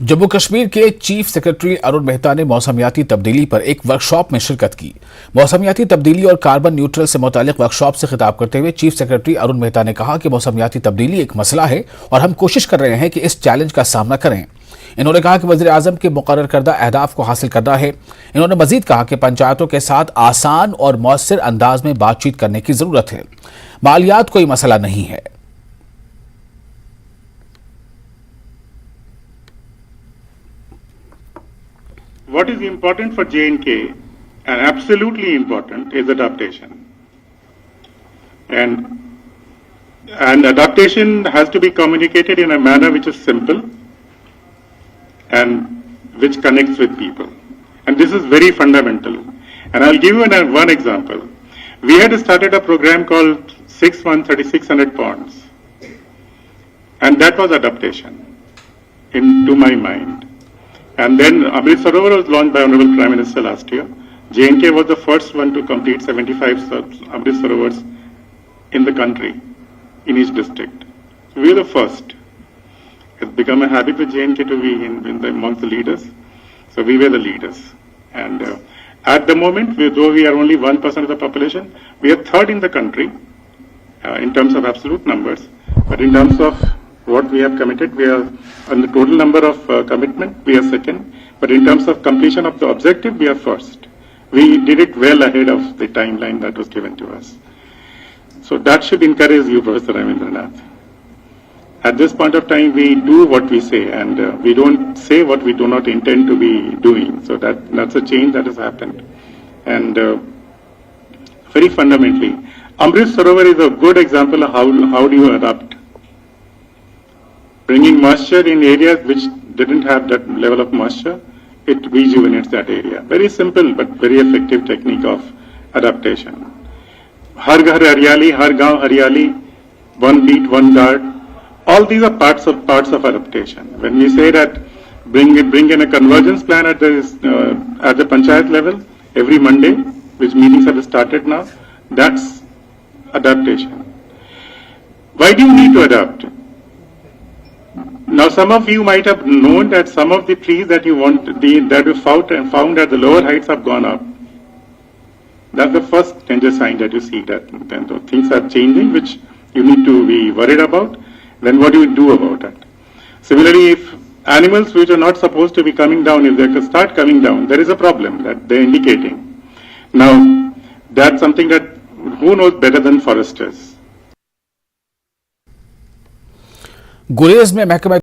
जम्मू कश्मीर के chief secretary Arun Mehta نے موسمیاتی تبدیلی پر ایک ورکشاپ میں شرکت کی۔ موسمیاتی تبدیلی اور کاربن نیوٹرل سے متعلق ورکشاپ سے خطاب کرتے ہوئے چیف سیکریٹری ارون مہتا نے کہا کہ موسمیاتی تبدیلی ایک مسئلہ ہے اور ہم کوشش کر رہے ہیں کہ اس چیلنج کا سامنا کریں۔ انہوں نے کہا کہ وزیر اعظم کے مقرر کردہ اہداف کو حاصل کرنا ہے۔ انہوں نے مزید کہا کہ پنچایتوں کے ساتھ آسان اور مؤثر انداز میں بات چیت کرنے کی ضرورت ہے۔ مالیات کوئی مسئلہ نہیں ہے۔ What is important for J&K, and absolutely important, is adaptation. And adaptation has to be communicated in a manner which is simple and which connects with people. And this is very fundamental. And I'll give you one example. We had started a program called 6 months, 3,600 ponds. And that was adaptation, to my mind. And then Amrit Sarovar was launched by Honorable Prime Minister last year. J&K was the first one to complete 75 Amrit Sarovars in the country, in each district. We were the first. It's become a habit with J&K to be amongst the leaders. So we were the leaders. And at the moment, though we are only 1% of the population, we are third in the country in terms of absolute numbers. But in terms of what we have committed, we are on the total number of commitment, we are second. But in terms of completion of the objective, we are first. We did it well ahead of the timeline that was given to us. So that should encourage you, Professor Ravindranath. At this point of time, we do what we say, and we don't say what we do not intend to be doing. So that's a change that has happened. And very fundamentally, Amrit Sarovar is a good example of how do you adapt. Bringing moisture in areas which didn't have that level of moisture, it rejuvenates that area. Very simple but very effective technique of adaptation. Har ghar haryali, har gaon haryali, one beat, one guard. All these are parts of adaptation. When we say that bring in a convergence plan at the panchayat level every Monday, which meetings have started now, that's adaptation. Why do you need to adapt? Now, some of you might have known that some of the trees that you found at the lower heights have gone up. That's the first danger sign that you see, that things are changing, which you need to be worried about. Then what do you do about it? Similarly, if animals which are not supposed to be coming down, if they start coming down, there is a problem that they're indicating. Now, that's something that who knows better than foresters? गुरेज में महकमा